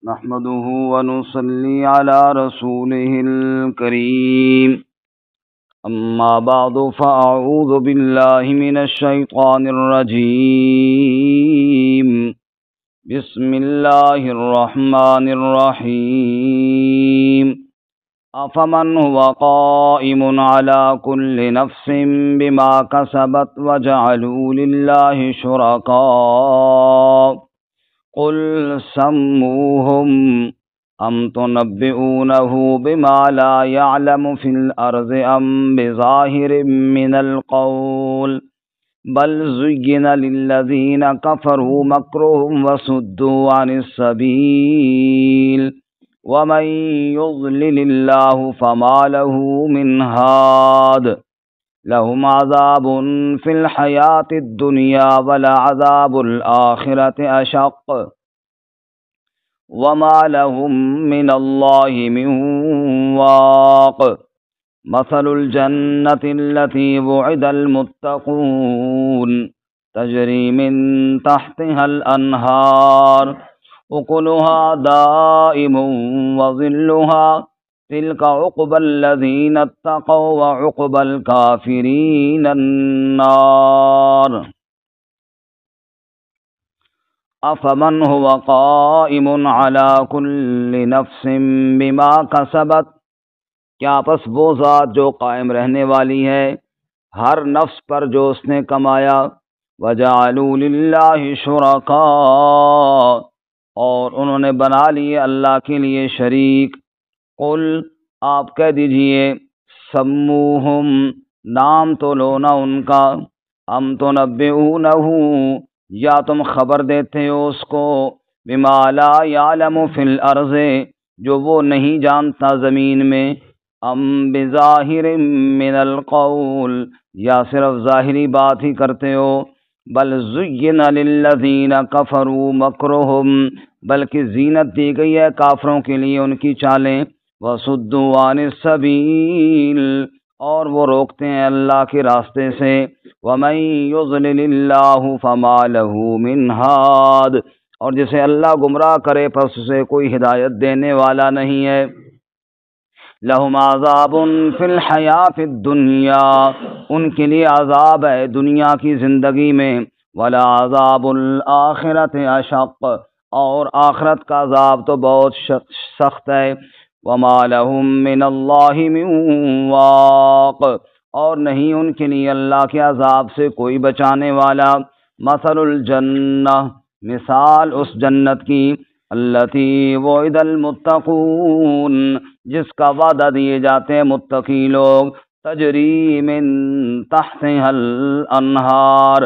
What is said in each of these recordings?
نحمده ونصلي على رسوله الكريم أما بعد فأعوذ بالله من الشيطان الرجيم بسم الله الرحمن الرحيم أفمن هو قائم على كل نفس بما كسبت وجعلوا لله شركاء قل سموهم أم تنبئونه بما لا يعلم في الأرض أم بظاهر من القول بل زين للذين كفروا مكرهم وصدوا عن السبيل ومن يضلل الله فما له من هاد لهم عذاب في الحياة الدنيا ولعذاب الآخرة أشق وما لهم من الله من واق مثل الجنة التي وعد المتقون تجري من تحتها الأنهار أكلها دائم وظلها تلك عقبى الذين اتقوا وعقبى الكافرين النار أفمن هو قائم على كل نفس بما كسبت کیا پس وہ ذات جو قائم رہنے والی ہے ہر نفس پر جو اس نے کمایا وجعلوا للہ شرکاء اور انہوں نے بنا لیے اللہ کے لیے شریک قل آپ کہہ دیجئے سموہم نام تو لو نہ ان کا ام تنبئونہ یا تم خبر دیتے ہو اس کو بما لا یعلم فی الارض جو وہ نہیں جانتا زمین میں ام بظاہر من القول یا صرف ظاہری بات ہی کرتے ہو بل زین للذین کفروا مکرہم بلکہ زینت دی گئی ہے کافروں کے لیے ان کی چالیں وصدوا عن السبیل اور وہ روکتے ہیں اللہ کے راستے سے ومن یضلل اللہ فما له من ہاد اور جسے اللہ گمراہ کرے پس اسے کوئی ہدایت دینے والا نہیں ہے لہم عذاب فی الحیاۃ الدنیا ان کے لیے عذاب ہے دنیا کی زندگی میں ولا عذاب الآخرۃ اشق اور آخرت کا عذاب تو بہت سخت ہے وما لہم من اللہ من واق اور نہیں ان کے لیے اللہ کے عذاب سے کوئی بچانے والا مثل الجنہ مثال اس جنت کی التی وعد المتقون جس کا وعدہ دیے جاتے ہیں متقی لوگ تجری من تحتها الانہار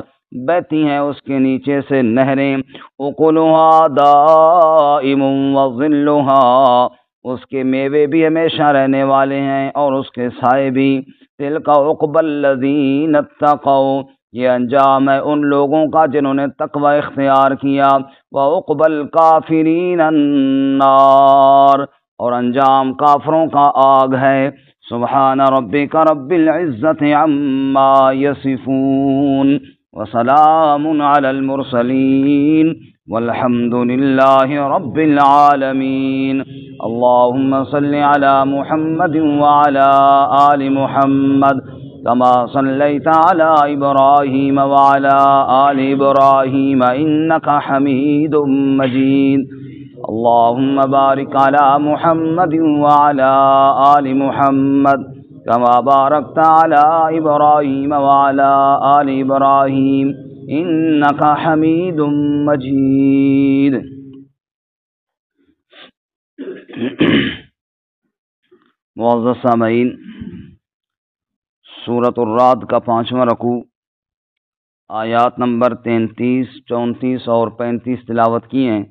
بہتی ہیں اس کے نیچے سے نہریں اکلها دائم وظلها اس کے میوے بھی ہمیشہ رہنے والے ہیں اور اس کے سائے بھی تلک عقبی الذین اتقوا یہ انجام ہے ان لوگوں کا جنہوں نے تقوی اختیار کیا وعقبی الکافرین النار اور انجام کافروں کا آگ ہے سبحان ربک رب العزت عما یصفون وسلام علی المرسلین والحمد للہ رب العالمین اللهم صل على محمد وعلى آل محمد كما صليت على إبراهيم وعلى آل إبراهيم إنك حميد مجيد اللهم بارك على محمد وعلى آل محمد كما باركت على إبراهيم وعلى آل إبراهيم إنك حميد مجيد معزز سامعین سورۃ الرعد کا 5واں رکوع آیات نمبر 33, 34 اور 35 تلاوت کی ہیں.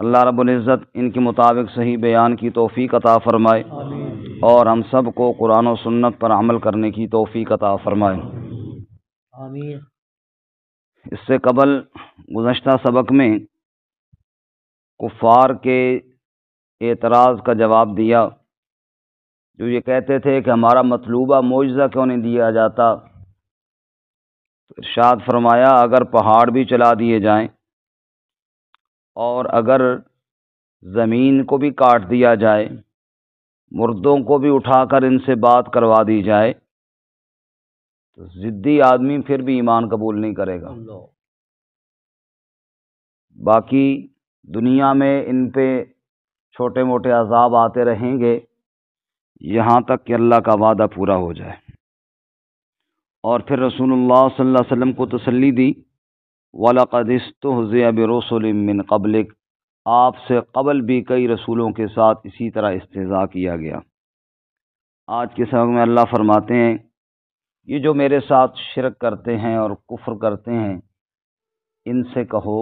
اللہ رب العزت ان کے مطابق صحیح بیان کی توفیق عطا فرمائے اور ہم سب کو قرآن و سنت پر عمل کرنے کی توفیق عطا فرمائے آمین. اس سے قبل گزشتہ سبق میں کفار کے اعتراض کا جواب دیا جو یہ کہتے تھے کہ ہمارا مطلوبہ معجزہ کیوں نہیں دیا جاتا. ارشاد فرمایا اگر پہاڑ بھی چلا دیے جائیں اور اگر زمین کو بھی کاٹ دیا جائے، مردوں کو بھی اٹھا کر ان سے بات کروا دی جائے، تو ضدی آدمی پھر بھی ایمان قبول نہیں کرے گا۔ باقی دنیا میں ان پہ چھوٹے موٹے عذاب آتے رہیں گے یہاں تک کہ اللہ کا وعدہ پورا ہو جائے۔ اور پھر رسول اللہ صلی اللہ علیہ وسلم کو تسلی دی، وَلَقَدِ اسْتُهْزِئَ بِرُسُلٍ مِّن قَبْلِكَ، آپ سے قبل بھی کئی رسولوں کے ساتھ اسی طرح استہزاء کیا گیا۔ آج کے سبق میں اللہ فرماتے ہیں یہ جو میرے ساتھ شرک کرتے ہیں اور کفر کرتے ہیں ان سے کہو،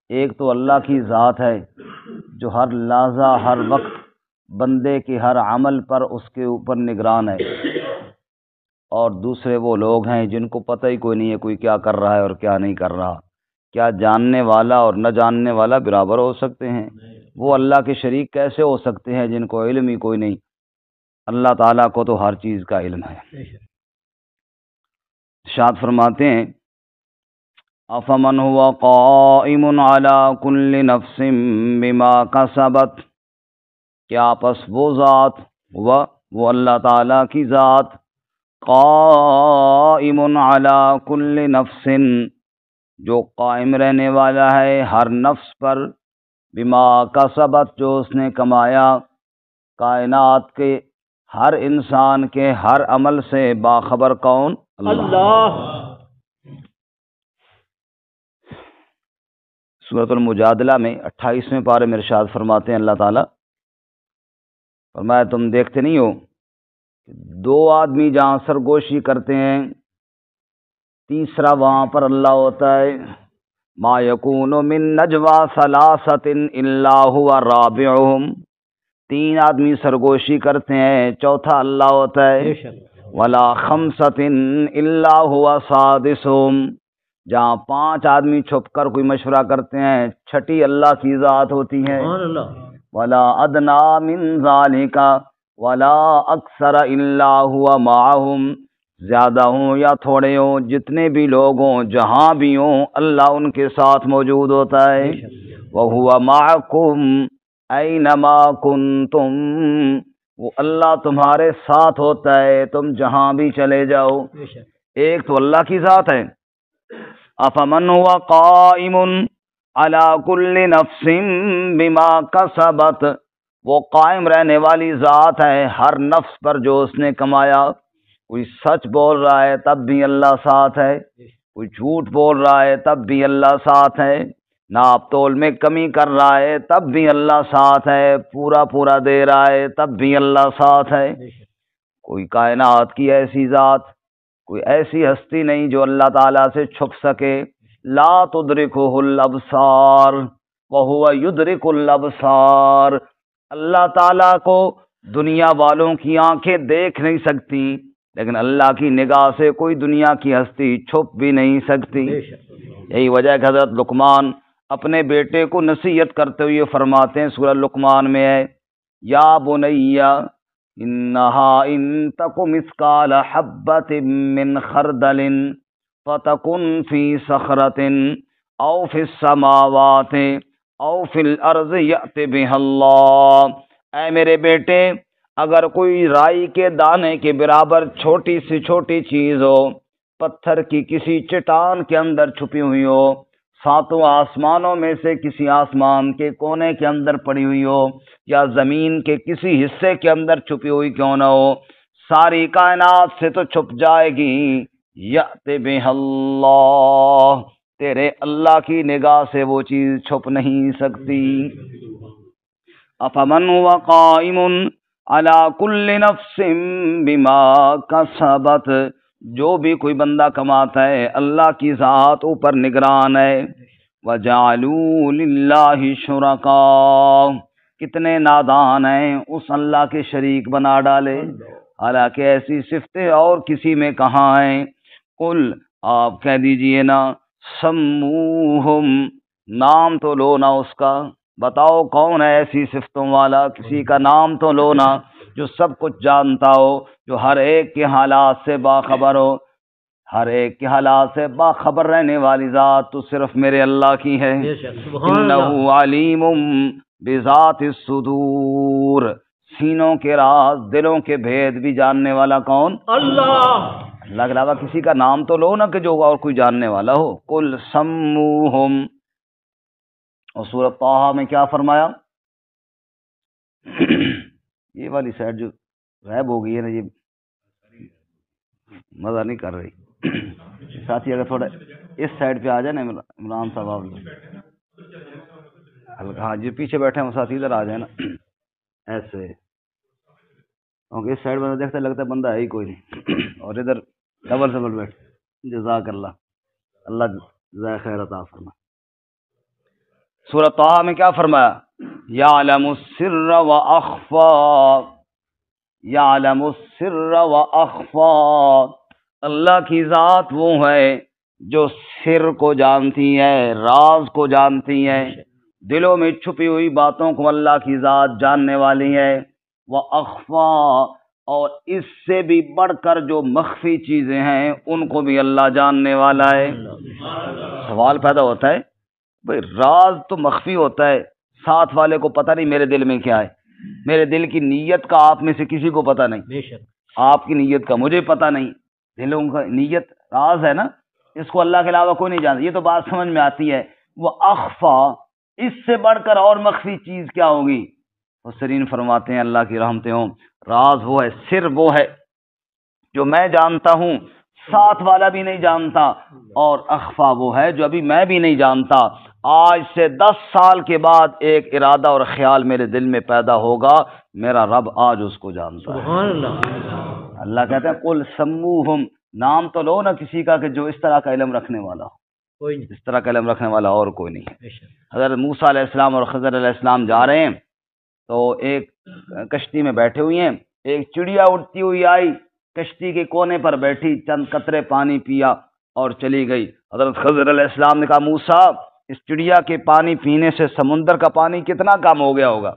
ایک تو اللہ کی ذات ہے جو ہر لحظہ ہر وقت بندے کے ہر عمل پر اس کے اوپر نگران ہے، اور دوسرے وہ لوگ ہیں جن کو پتہ ہی کوئی نہیں ہے کوئی کیا کر رہا ہے اور کیا نہیں کر رہا۔ کیا جاننے والا اور نہ جاننے والا برابر ہو سکتے ہیں؟ وہ اللہ کے شریک کیسے ہو سکتے ہیں جن کو علم ہی کوئی نہیں؟ اللہ تعالیٰ کو تو ہر چیز کا علم ہے۔ ارشاد فرماتے ہیں افمن هو قائم على كل نفس بما كسبت، کیا پس وہ ذات وہ اللہ تعالیٰ کی ذات قائم على كل نفس، جو قائم رہنے والا ہے ہر نفس پر، بما کسبت، جو اس نے کمایا، کائنات کے ہر انسان کے ہر عمل سے باخبر کون؟ اللہ۔ سورۃ المجادلہ میں 28ویں پارے میں ارشاد فرماتے ہیں اللہ تعالیٰ، فرمایا تم دیکھتے نہیں ہو دو آدمی جہاں سرگوشی کرتے ہیں تیسرا وہاں پر اللہ ہوتا ہے، ما یکون من نجوا ثلاثۃ الا هو رابعهم، تین آدمی سرگوشی کرتے ہیں چوتھا اللہ ہوتا ہے، ولا خمسۃ الا هو سادسهم، جہاں پانچ آدمی چھپ کر کوئی مشورہ کرتے ہیں چھٹی اللہ کی ذات ہوتی ہے، ولا ادنا من ذالک ولا اکثر الا هو معهم، زیادہ ہوں یا تھوڑے ہوں، جتنے بھی لوگ ہوں جہاں بھی ہوں اللہ ان کے ساتھ موجود ہوتا ہے، وَهُوَ مَعَكُمْ أَيْنَمَا كُنْتُمْ، وہ اللہ تمہارے ساتھ ہوتا ہے تم جہاں بھی چلے جاؤ۔ ایک تو اللہ کی ذات ہے، أَفَمَنْ هُوَ قَائِمٌ عَلَى كُلِّ نَفْسٍ بِمَا كَسَبَتْ، وہ قائم رہنے والی ذات ہے ہر نفس پر جو اس نے کمایا۔ کوئی سچ بول رہا ہے تب بھی اللہ ساتھ ہے، کوئی جھوٹ بول رہا ہے تب بھی اللہ ساتھ ہے، ناپ تول میں کمی کر رہا ہے تب بھی اللہ ساتھ ہے، پورا پورا دے رہا ہے تب بھی اللہ ساتھ ہے۔ کوئی کائنات کی ایسی ذات، کوئی ایسی ہستی نہیں جو اللہ تعالیٰ سے چھپ سکے۔ لا تدرکہ الابصار وہو یدرک الابصار، اللہ تعالیٰ کو دنیا والوں کی آنکھیں دیکھ نہیں سکتی، لیکن اللہ کی نگاہ سے کوئی دنیا کی ہستی چھپ بھی نہیں سکتی۔ یہی وجہ ہے کہ حضرت لقمان اپنے بیٹے کو نصیحت کرتے ہوئے فرماتے ہیں، سورہ لقمان میں ہے، یا بنی انہا ان تک مثقال حبۃ من خردل فتکن فی صخرۃ او فی السماوات او فی الارض یأت بها اللہ، اے میرے بیٹے اگر کوئی رائی کے دانے کے برابر چھوٹی سے چھوٹی چیز ہو، پتھر کی کسی چٹان کے اندر چھپی ہوئی ہو، ساتوں آسمانوں میں سے کسی آسمان کے کونے کے اندر پڑی ہوئی ہو، یا زمین کے کسی حصے کے اندر چھپی ہوئی کیوں نہ ہو، ساری کائنات سے تو چھپ جائے گی، یأت بها اللہ، تیرے اللہ کی نگاہ سے وہ چیز چھپ نہیں سکتی۔ افمن هو قائم علی کل نفس بما کسبت، جو بھی کوئی بندہ کماتا ہے اللہ کی ذات اوپر نگران ہے۔ وجعلوا للہ شرکاء، کتنے نادان ہیں اس اللہ کے شریک بنا ڈالے، حالانکہ ایسی صفتیں اور کسی میں کہاں ہیں۔ قل، آپ کہہ دیجئے نا، سموہم، نام تو لو نا اس کا، بتاؤ کون ہے ایسی صفتوں والا، کسی کا نام تو لو نا جو سب کچھ جانتا ہو، جو ہر ایک کے حالات سے باخبر ہو۔ ہر ایک کے حالات سے باخبر رہنے والی ذات تو صرف میرے اللہ کی ہے۔ انہ علیم بذات الصدور، سینوں کے راز، دلوں کے بھید بھی جاننے والا کون؟ اللہ۔ اللہ کے علاوہ کسی کا نام تو لو نا کہ جو اور کوئی جاننے والا ہو۔ قل سموہم، اور سورۃ طٰہٰ میں کیا فرمایا؟ یہ والی سائڈ جو غائب ہو گئی ہے نا، یہ مزہ نہیں کر رہی۔ ساتھی اگر تھوڑا اس سائڈ پہ آ جائے نا عمران صاحب، آپ ہاں جی پیچھے بیٹھے ہیں وہ ساتھی ادھر آ جائے نا ایسے، کیونکہ اس سائڈ میں دیکھتے لگتا ہے بندہ ہے ہی کوئی نہیں، اور ادھر ڈبل بیٹھ۔ جزاک اللہ، اللہ جزائے خیر عطا فرمائے۔ سورۃ طٰہٰ میں کیا فرمایا؟ یعلم السر واخفی، یعلم السر واخفی، اللہ کی ذات وہ ہے جو سر کو جانتی ہے، راز کو جانتی ہے، دلوں میں چھپی ہوئی باتوں کو اللہ کی ذات جاننے والی ہے۔ وَأَخْفَى، اور اس سے بھی بڑھ کر جو مخفی چیزیں ہیں ان کو بھی اللہ جاننے والا ہے۔ سوال پیدا ہوتا ہے بھئی راز تو مخفی ہوتا ہے، ساتھ والے کو پتہ نہیں میرے دل میں کیا ہے، میرے دل کی نیت کا آپ میں سے کسی کو پتہ نہیں، بے شک آپ کی نیت کا مجھے پتہ نہیں، دلوں کا نیت راز ہے نا، اس کو اللہ کے علاوہ کوئی نہیں جانتا۔ یہ تو بات سمجھ میں آتی ہے۔ وہ اخفا، اس سے بڑھ کر اور مخفی چیز کیا ہوگی؟ مفسرین فرماتے ہیں اللہ کی رحمتیں ہوں، راز وہ ہے، سر وہ ہے جو میں جانتا ہوں ساتھ والا بھی نہیں جانتا، اور اخفا وہ ہے جو ابھی میں بھی نہیں جانتا۔ آج سے 10 سال کے بعد ایک ارادہ اور خیال میرے دل میں پیدا ہوگا، میرا رب آج اس کو جانتا ہے۔ سبحان اللہ۔ اللہ کہتے ہیں قل سموہم، نام تو لو نا کسی کا کہ جو اس طرح کا علم رکھنے والا ہو، کوئی نہیں، اس طرح کا علم رکھنے والا اور کوئی نہیں ہے۔ بے شک۔ حضرت موسیٰ علیہ السلام اور خضر علیہ السلام جا رہے ہیں تو ایک کشتی میں بیٹھے ہوئے ہیں، ایک چڑیا اڑتی ہوئی آئی، کشتی کے کونے پر بیٹھی، چند قطرے پانی پیا اور چلی گئی۔ حضرت خضر علیہ السلام نے کہا موسیٰ، اس چڑیا کے پانی پینے سے سمندر کا پانی کتنا کم ہو گیا ہوگا؟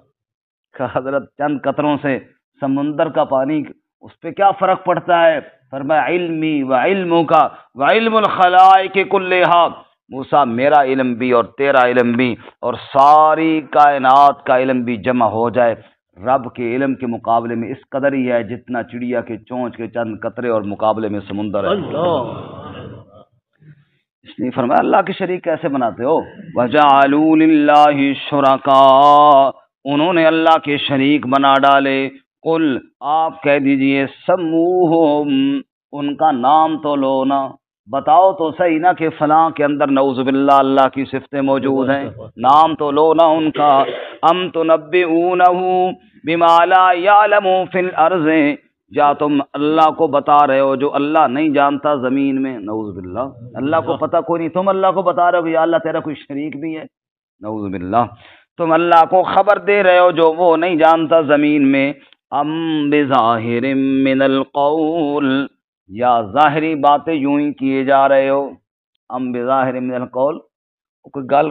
کہا حضرت چند قطروں سے سمندر کا پانی اس پہ کیا فرق پڑتا ہے؟ فرمایا علمی و علمک و علم الخلائق کلھا، موسیٰ میرا علم بھی اور تیرا علم بھی اور ساری کائنات کا علم بھی جمع ہو جائے، رب کے علم کے مقابلے میں اس قدر ہی ہے جتنا چڑیا کے چونچ کے چند قطرے اور مقابلے میں سمندر ہے۔ اللہ، اس نے فرمایا اللہ کے شریک کیسے بناتے ہو؟ وَجَعَلُوا لِلَّهِ شُرَكَاءَ، انہوں نے اللہ کے شریک بنا ڈالے۔ قل، آپ کہہ دیجئے سموہم، ان کا نام تو لو نا، بتاؤ تو صحیح نا کہ فلاں کے اندر نعوذ باللہ اللہ کی صفتیں موجود ہیں، نام تو لو نا ان کا۔ ام تنبئونہ بما لا یعلم فی الارض، یا تم اللہ کو بتا رہے ہو جو اللہ نہیں جانتا زمین میں، نعوذ باللہ، اللہ کو پتہ کوئی نہیں، تم اللہ کو بتا رہے ہو کہ یا اللہ تیرا کوئی شریک بھی ہے، نعوذ باللہ، تم اللہ کو خبر دے رہے ہو جو وہ نہیں جانتا زمین میں۔ ام بظاہر من القول، یا ظاہری باتیں یوں ہی کیے جا رہے ہو، ام بظاہر من القول، کوئی گل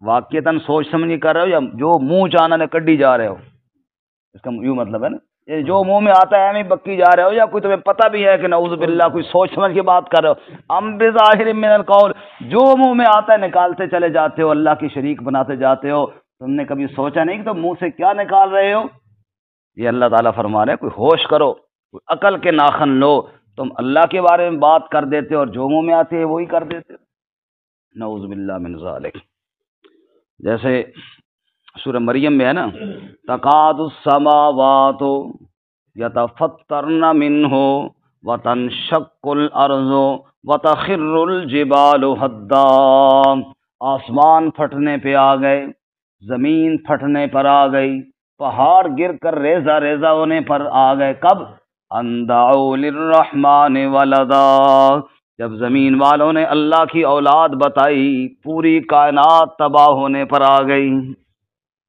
واقعتاً سوچ سمجھ کے کر رہے ہو یا جو منہ چانا نے کڈی جا رہے ہو، اس کا یوں مطلب ہے نا، یہ جو منہ میں آتا ہے ہمیں بکی جا رہے ہو، یا کوئی تمہیں پتہ بھی ہے کہ نعوذ باللہ کوئی سوچ سمجھ کے بات کر رہے ہو۔ ام بظاہر من القول، جو منہ میں آتا ہے نکالتے چلے جاتے ہو، اللہ کی شریک بناتے جاتے ہو، تم نے کبھی سوچا نہیں کہ تم منہ سے کیا نکال رہے ہو؟ یہ اللہ تعالیٰ فرما رہے ہیں کوئی ہوش کرو، کوئی عقل کے ناخن لو، تم اللہ کے بارے میں بات کر دیتے ہو اور جو منہ میں آتے ہیں وہی کر دیتے ہو، نعوذ باللہ من ذالک۔ جیسے سورہ مریم میں ہے نا، تکاد السماوات یتفطرن منہ وتنشق الارض وتخر الجبال حدا، آسمان پھٹنے پہ آ گئے، زمین پھٹنے پر آ گئی، پہاڑ گر کر ریزہ ریزہ ہونے پر آ گئے، کب؟ ان دعوا للرحمن ولدا، جب زمین والوں نے اللہ کی اولاد بتائی، پوری کائنات تباہ ہونے پر آ گئی۔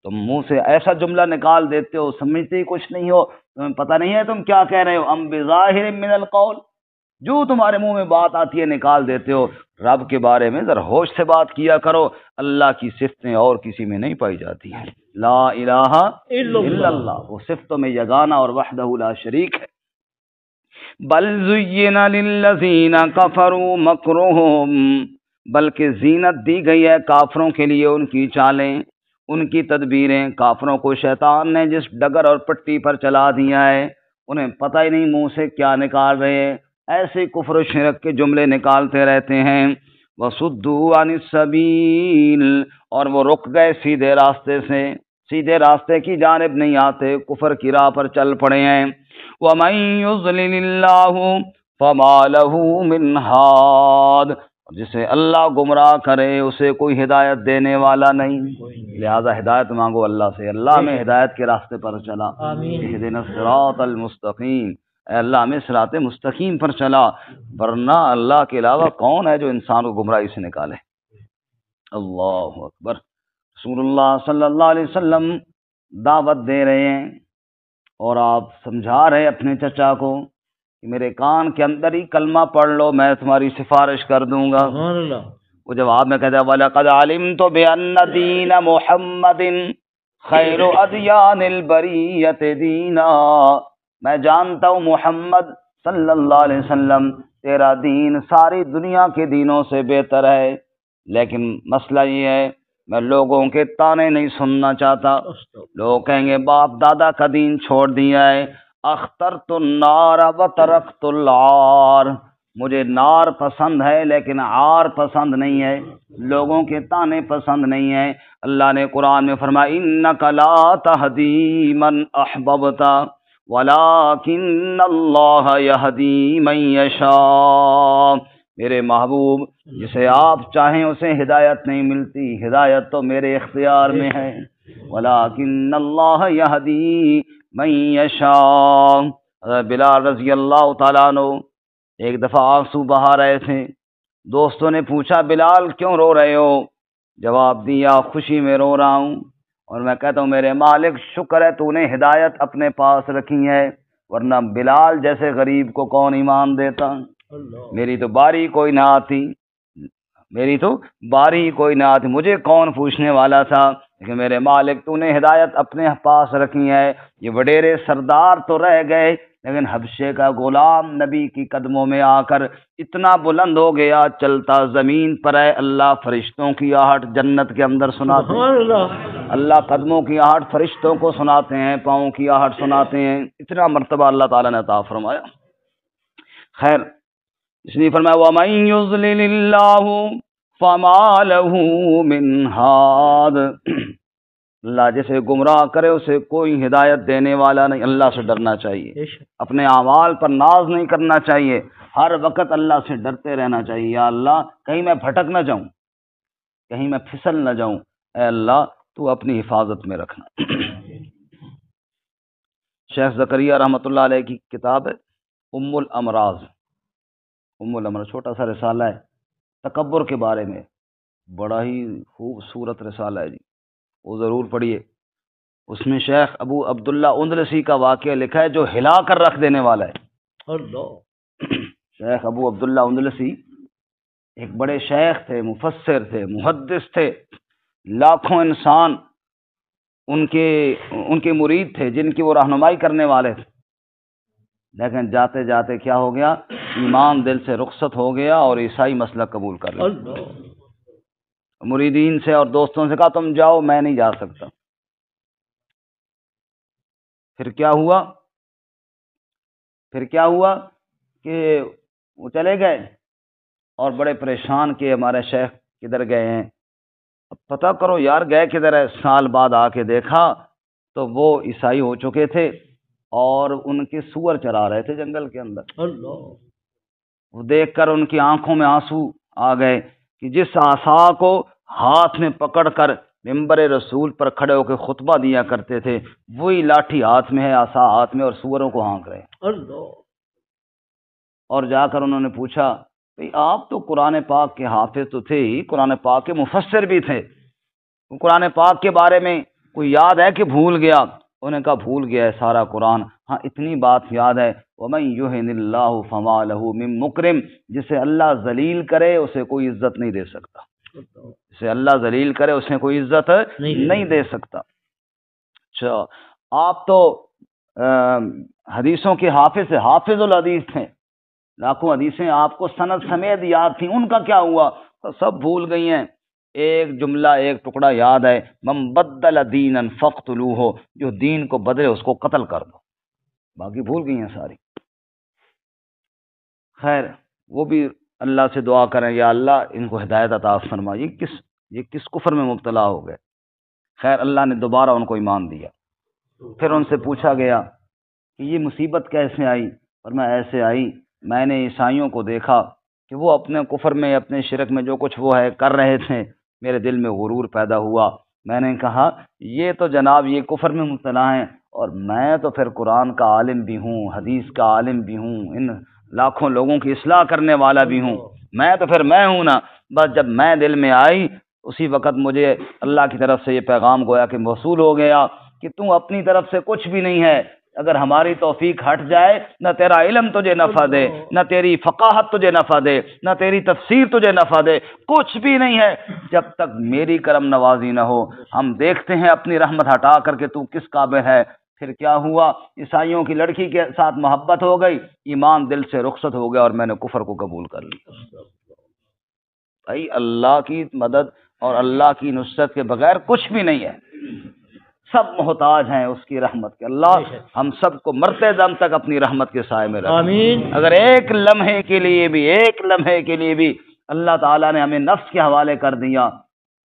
تم منہ سے ایسا جملہ نکال دیتے ہو، سمجھتے ہی کچھ نہیں ہو، تمہیں پتہ نہیں ہے تم کیا کہہ رہے ہو۔ ام بظاہر من القول، جو تمہارے منہ میں بات آتی ہے نکال دیتے ہو۔ رب کے بارے میں ذرا ہوش سے بات کیا کرو، اللہ کی صفتیں اور کسی میں نہیں پائی جاتی ہیں، لا الہ الا اللہ، وہ صفتوں میں یگانہ اور وحدہ لا شریک ہے۔ بل زین للذین کفروا مکرہم، بلکہ زینت دی گئی ہے کافروں کے لیے ان کی چالیں، ان کی تدبیریں، کافروں کو شیطان نے جس ڈگر اور پٹی پر چلا دیا ہے انہیں پتہ ہی نہیں منہ سے کیا نکال رہے ہیں، ایسے کفر و شرک کے جملے نکالتے رہتے ہیں۔ وَصُدُّوا عَنِ السَّبِيلِ، اور وہ رک گئے سیدھے راستے سے، سیدھے راستے کی جانب نہیں آتے، کفر کی راہ پر چل پڑے ہیں۔ وَمَن يُضْلِلِ اللَّهُ فَمَا لَهُ مِنْ هَادٍ، جسے اللہ گمراہ کرے اسے کوئی ہدایت دینے والا نہیں، لہذا ہدایت مانگو اللہ سے، اللہ میں ہدایت کے راستے پر چلا، اهدنا الصراط المستقیم، اے اللہ ہمیں صراط مستقیم پر چلا، ورنہ اللہ کے علاوہ کون ہے جو انسان کو گمراہی سے نکالے۔ اللہ اکبر۔ رسول اللہ صلی اللہ علیہ وسلم دعوت دے رہے ہیں اور آپ سمجھا رہے اپنے چچا کو کہ میرے کان کے اندر ہی کلمہ پڑھ لو، میں تمہاری سفارش کر دوں گا۔ سبحان اللہ۔ وہ جواب میں کہتا ہے وَلَقَدْ عَلِمْتُ بِأَنَّ دِينَ مُحَمَّدٍ خَيْرُ أَدْيَانِ الْبَرِيَّةِ دِينًا، میں جانتا ہوں محمد صلی اللہ علیہ وسلم تیرا دین ساری دنیا کے دینوں سے بہتر ہے، لیکن مسئلہ یہ ہے میں لوگوں کے تانے نہیں سننا چاہتا۔ لوگ کہیں گے باپ دادا کا دین چھوڑ دیا ہے، اخترت النار وترکت العار، مجھے نار پسند ہے لیکن عار پسند نہیں ہے، لوگوں کے تانے پسند نہیں ہے۔ اللہ نے قرآن میں فرمایا انک لا تہدی من احببت ولکن اللہ یہدی من یشاء، میرے محبوب جسے آپ چاہیں اسے ہدایت نہیں ملتی، ہدایت تو میرے اختیار میں ہے، ولکن اللہ یہدی من یشاء۔ حضرت بلال رضی اللہ تعالیٰ عنہ ایک دفعہ آنسو بہا رہے تھے، دوستوں نے پوچھا بلال کیوں رو رہے ہو؟ جواب دیا خوشی میں رو رہا ہوں، اور میں کہتا ہوں میرے مالک شکر ہے تو نے ہدایت اپنے پاس رکھی ہے، ورنہ بلال جیسے غریب کو کون ایمان دیتا؟ میری تو باری کوئی نہ آتی، میری تو باری کوئی نہ آتی، مجھے کون پوچھنے والا تھا، لیکن میرے مالک تو نے ہدایت اپنے پاس رکھی ہے۔ یہ وڈیرے سردار تو رہ گئے لیکن حبشے کا غلام نبی کی قدموں میں آ کر اتنا بلند ہو گیا چلتا زمین پر ہے، اللہ فرشتوں کی آہٹ جنت کے اندر سناتے ہیں، اللہ قدموں کی آہٹ فرشتوں کو سناتے ہیں، پاؤں کی آہٹ سناتے ہیں، اتنا مرتبہ اللہ تعالیٰ نے عطا فرمایا۔ خیر اس لیے فرمایا وَمَن يُضْلِلِ اللَّهُ فَمَا لَهُ مِنْ هَادٍ، اللہ جسے گمراہ کرے اسے کوئی ہدایت دینے والا نہیں۔ اللہ سے ڈرنا چاہیے، اپنے اعمال پر ناز نہیں کرنا چاہیے، ہر وقت اللہ سے ڈرتے رہنا چاہیے، یا اللہ کہیں میں بھٹک نہ جاؤں، کہیں میں پھسل نہ جاؤں، اے اللہ تو اپنی حفاظت میں رکھنا۔ شیخ زکریہ رحمۃ اللہ علیہ کی کتاب ہے ام الامراض، ام الامراض چھوٹا سا رسالہ ہے تکبر کے بارے میں، بڑا ہی خوبصورت رسالہ ہے جی، وہ ضرور پڑھیے۔ اس میں شیخ ابو عبداللہ اندلسی کا واقعہ لکھا ہے جو ہلا کر رکھ دینے والا ہے۔ شیخ ابو عبداللہ اندلسی ایک بڑے شیخ تھے، مفسر تھے، محدث تھے، لاکھوں انسان ان کے مرید تھے جن کی وہ رہنمائی کرنے والے تھے، لیکن جاتے جاتے کیا ہو گیا، ایمان دل سے رخصت ہو گیا اور عیسائی مسلک قبول کر لیا۔ مریدین سے اور دوستوں سے کہا تم جاؤ میں نہیں جا سکتا۔ پھر کیا ہوا کہ وہ چلے گئے اور بڑے پریشان کہ ہمارے شیخ کدھر گئے ہیں، اب پتہ کرو یار گئے کدھر ہے۔ سال بعد آ کے دیکھا تو وہ عیسائی ہو چکے تھے اور ان کے سور چرا رہے تھے جنگل کے اندر۔ وہ دیکھ کر ان کی آنکھوں میں آنسو آ گئے کہ جس عصا کو ہاتھ میں پکڑ کر ممبر رسول پر کھڑے ہو کے خطبہ دیا کرتے تھے وہی لاٹھی ہاتھ میں ہے، عصا ہاتھ میں، اور سوروں کو ہانک رہے ہیں۔ اور جا کر انہوں نے پوچھا بھئی آپ تو قرآن پاک کے حافظ تو تھے ہی، قرآن پاک کے مفسر بھی تھے، قرآن پاک کے بارے میں کوئی یاد ہے کہ بھول گیا؟ انہوں نے کہا بھول گیا ہے سارا قرآن، ہاں اتنی بات یاد ہے وَمَن يُهِنِ اللَّهُ فَمَا لَهُ مِن مُكْرِمٍ، جسے اللہ ذلیل کرے اسے کوئی عزت نہیں دے سکتا، جسے اللہ ذلیل کرے اسے کوئی عزت نہیں دے سکتا۔ اچھا آپ تو حدیثوں کے حافظ سے حافظ الحدیث تھے، لاکھوں حدیثیں آپ کو سند سمیت یاد تھیں، ان کا کیا ہوا؟ سب بھول گئی ہیں۔ ایک جملہ ایک ٹکڑا یاد ہے، من بدل دینا فاقتلوہ، جو دین کو بدلے اس کو قتل کر دو، باقی بھول گئی ہیں ساری۔ خیر وہ بھی اللہ سے دعا کریں یا اللہ ان کو ہدایت عطا فرما، یہ کس کفر میں مبتلا ہو گئے۔ خیر اللہ نے دوبارہ ان کو ایمان دیا۔ پھر ان سے پوچھا گیا کہ یہ مصیبت کیسے آئی؟ فرمایا ایسے آئی، میں نے عیسائیوں کو دیکھا کہ وہ اپنے کفر میں اپنے شرک میں جو کچھ وہ ہے کر رہے تھے، میرے دل میں غرور پیدا ہوا، میں نے کہا یہ تو جناب یہ کفر میں مبتلا ہیں، اور میں تو پھر قرآن کا عالم بھی ہوں، حدیث کا عالم بھی ہوں، ان لاکھوں لوگوں کی اصلاح کرنے والا بھی ہوں، میں تو پھر میں ہوں نا۔ بس جب میں دل میں آئی اسی وقت مجھے اللہ کی طرف سے یہ پیغام گویا کہ موصول ہو گیا کہ تو اپنی طرف سے کچھ بھی نہیں ہے، اگر ہماری توفیق ہٹ جائے نہ تیرا علم تجھے نفع دے، نہ تیری فقاہت تجھے نفع دے، نہ تیری تفسیر تجھے نفع دے، کچھ بھی نہیں ہے جب تک میری کرم نوازی نہ ہو۔ ہم دیکھتے ہیں اپنی رحمت ہٹا کر کے تو کس قابل ہے۔ پھر کیا ہوا؟ عیسائیوں کی لڑکی کے ساتھ محبت ہو گئی، ایمان دل سے رخصت ہو گیا اور میں نے کفر کو قبول کر لیا۔ بھائی اللہ کی مدد اور اللہ کی نصرت کے بغیر کچھ بھی نہیں ہے، سب محتاج ہیں اس کی رحمت کے۔ اللہ ہم سب کو مرتے دم تک اپنی رحمت کے سائے میں رکھے۔ آمین۔ اگر ایک لمحے کے لیے بھی اللہ تعالیٰ نے ہمیں نفس کے حوالے کر دیا،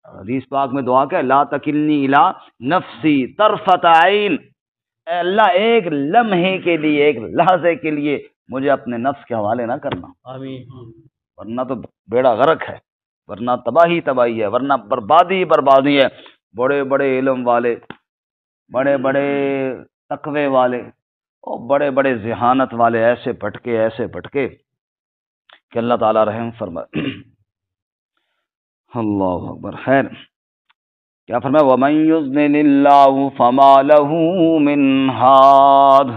حدیث پاک میں دعا کہ لا تکلنی الی نفسی طرفۃ عین، اے اللہ ایک لمحے کے لیے، ایک لحظے کے لیے مجھے اپنے نفس کے حوالے نہ کرنا، آمین۔ ورنہ تو بیڑا غرق ہے، ورنہ تباہی ہے، ورنہ بربادی ہے۔ بڑے بڑے علم والے، بڑے بڑے تقوی والے اور بڑے بڑے ذہانت والے ایسے بھٹکے کہ اللہ تعالیٰ رحم فرمائے۔ اللہ اکبر۔ خیر کیا فرمایا؟ وَمَن يُضْلِلِ اللَّهُ فَمَا لَهُ مِنْ هَادٍ،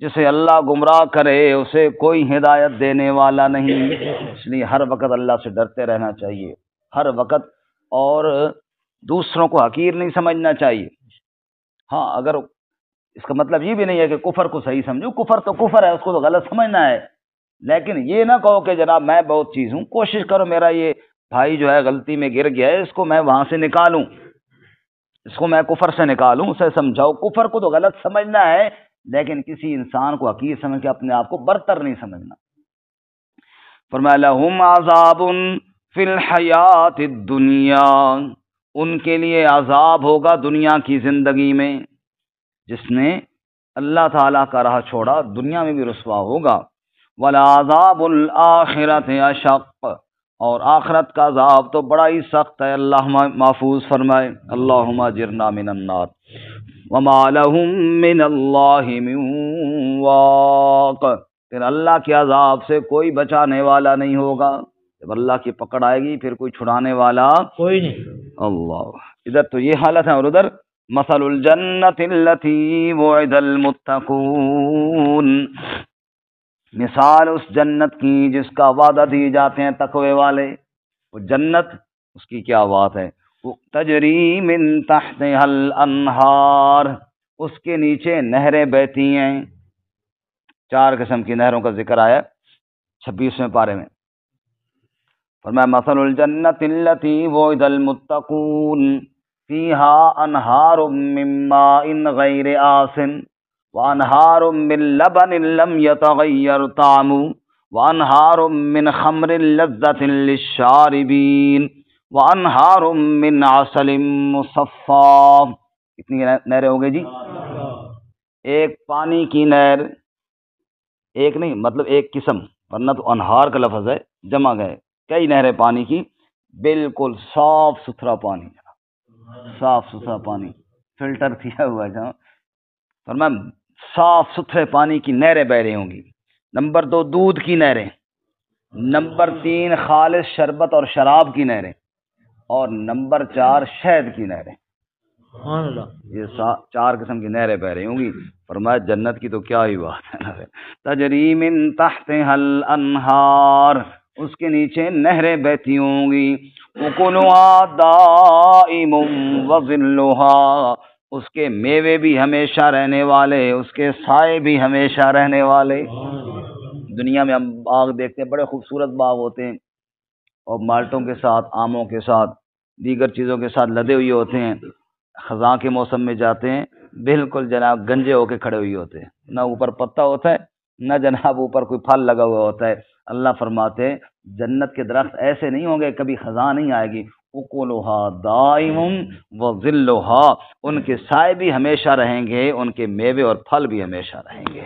جسے اللہ گمراہ کرے اسے کوئی ہدایت دینے والا نہیں۔ اس لیے ہر وقت اللہ سے ڈرتے رہنا چاہیے، ہر وقت، اور دوسروں کو حقیر نہیں سمجھنا چاہیے۔ ہاں اگر اس کا مطلب یہ بھی نہیں ہے کہ کفر کو صحیح سمجھو، کفر تو کفر ہے، اس کو تو غلط سمجھنا ہے، لیکن یہ نہ کہو کہ جناب میں بہت چیز ہوں، کوشش کرو میرا یہ بھائی جو ہے غلطی میں گر گیا ہے، اس کو میں وہاں سے نکالوں، اس کو میں کفر سے نکالوں، اسے سمجھاؤ۔ کفر کو تو غلط سمجھنا ہے، لیکن کسی انسان کو حقیر سمجھ کے اپنے آپ کو برتر نہیں سمجھنا۔ فرمایا لہم عذاب فی الحیات الدنیا، ان کے لیے عذاب ہوگا دنیا کی زندگی میں، جس نے اللہ تعالیٰ کا راہ چھوڑا دنیا میں بھی رسوا ہوگا۔ وَلَعَذَابُ الْآخِرَةِ أَشَقُّ، اور آخرت کا عذاب تو بڑا ہی سخت ہے، اللہ محفوظ فرمائے۔ اللہم اجرنا من النار وما لهم من اللہ من واق، پھر اللہ کے عذاب سے کوئی بچانے والا نہیں ہوگا، جب اللہ کی پکڑ آئے گی پھر کوئی چھڑانے والا کوئی نہیں۔ اللہ۔ ادھر تو یہ حالت ہے، اور ادھر مثل الجنت التي وعد المتقون، مثال اس جنت کی جس کا وعدہ دیے جاتے ہیں تقوی والے۔ وہ جنت، اس کی کیا بات ہے؟ تجری من تحتها الانہار، اس کے نیچے نہریں بہتی ہیں۔ 4 قسم کی نہروں کا ذکر آیا 26ویں پارے میں۔ فرمایا مثل الجنت التي وعد المتقون فيها انہار من ماء غیر آسن وانہار من لبن لم يتغیر طعمه وانہار من خمر لذة للشاربین وانہار من عسل مصفى۔ کتنی نہریں ہو گئی جی؟ ایک پانی کی نہر، ایک نہیں مطلب ایک قسم، ورنہ تو انہار کا لفظ ہے، جمع گئے کئی نہریں پانی کی، بالکل صاف ستھرا پانی، صاف ستھرا پانی، فلٹر کیا ہوا ہے جہاں۔ فرمایا صاف ستھرے پانی کی نہریں بہ رہی ہوں گی۔ نمبر 2 دودھ کی نہریں، نمبر 3 خالص شربت اور شراب کی نہریں، اور نمبر 4 شہد کی نہریں۔ سبحان اللہ۔ یہ 4 قسم کی نہریں بہ رہی ہوں گی۔ فرمایا جنت کی تو کیا ہی بات ہے، تجری من تحتها الانہار، اس کے نیچے نہریں بہتی ہوں گی، اکلها دائم وظلها، اس کے میوے بھی ہمیشہ رہنے والے، اس کے سائے بھی ہمیشہ رہنے والے۔ دنیا میں ہم باغ دیکھتے ہیں، بڑے خوبصورت باغ ہوتے ہیں، اور مالٹوں کے ساتھ، آموں کے ساتھ، دیگر چیزوں کے ساتھ لدے ہوئے ہوتے ہیں، خزاں کے موسم میں جاتے ہیں بالکل جناب گنجے ہو کے کھڑے ہوئے ہوتے ہیں، نہ اوپر پتا ہوتا ہے نہ جناب اوپر کوئی پھل لگا ہوا ہوتا ہے۔ اللہ فرماتے ہیں جنت کے درخت ایسے نہیں ہوں گے، کبھی خزاں نہیں آئے گی، اکلھا دائم وظلھا، ان کے سائے بھی ہمیشہ رہیں گے، ان کے میوے اور پھل بھی ہمیشہ رہیں گے۔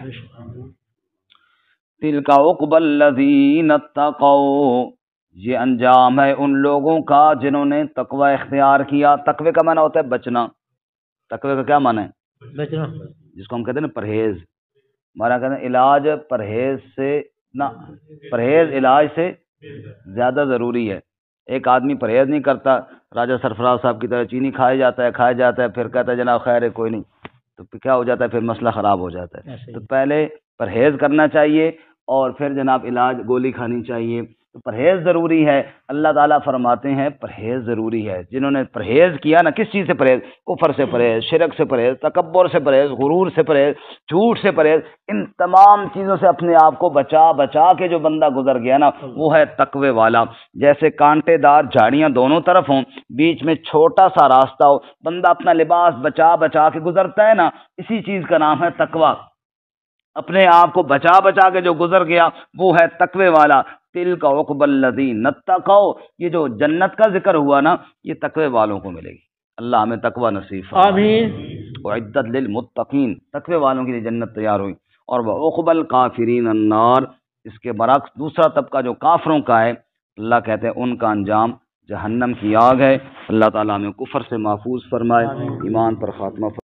تلک عقبی الذین اتقوا، یہ انجام ہے ان لوگوں کا جنہوں نے تقوی اختیار کیا۔ تقوی کا معنی ہوتا ہے بچنا، تقوی کا کیا معنی ہے؟ بچنا۔ جس کو ہم کہتے ہیں نا پرہیز، ہمارا کہتے ہیں علاج پرہیز سے نہ، پرہیز علاج سے زیادہ ضروری ہے۔ ایک آدمی پرہیز نہیں کرتا، راجہ سرفراز صاحب کی طرح چینی کھایا جاتا ہے، پھر کہتا ہے جناب خیر ہے کوئی نہیں، تو پھر کیا ہو جاتا ہے؟ پھر مسئلہ خراب ہو جاتا ہے۔ تو پہلے پرہیز کرنا چاہیے اور پھر جناب علاج گولی کھانی چاہیے، تو پرہیز ضروری ہے۔ اللہ تعالیٰ فرماتے ہیں پرہیز ضروری ہے۔ جنہوں نے پرہیز کیا نا، کس چیز سے پرہیز؟ کفر سے پرہیز، شرک سے پرہیز، تکبر سے پرہیز، غرور سے پرہیز، جھوٹ سے پرہیز، ان تمام چیزوں سے اپنے آپ کو بچا بچا کے جو بندہ گزر گیا نا، وہ ہے تقوی والا۔ جیسے کانٹے دار جھاڑیاں دونوں طرف ہوں، بیچ میں چھوٹا سا راستہ ہو، بندہ اپنا لباس بچا بچا کے گزرتا ہے نا، اسی چیز کا نام ہے تقوی۔ اپنے آپ کو بچا بچا کے جو گزر گیا وہ ہے تقوی والا۔ تلک عقبی الذین اتقوا، یہ جو جنت کا ذکر ہوا نا، یہ تقوی والوں کو ملے گی۔ اللہ ہمیں تقوی نصیب فرمائے۔ آمین۔ اعدت للمتقین، تقوی والوں کے لیے جنت تیار ہوئی۔ اور وعقبی الکافرین النار، اس کے برعکس دوسرا طبقہ جو کافروں کا ہے، اللہ کہتے ہیں ان کا انجام جہنم کی آگ ہے۔ اللہ تعالیٰ ہمیں کفر سے محفوظ فرمائے، ایمان پر خاتمہ فرمائے۔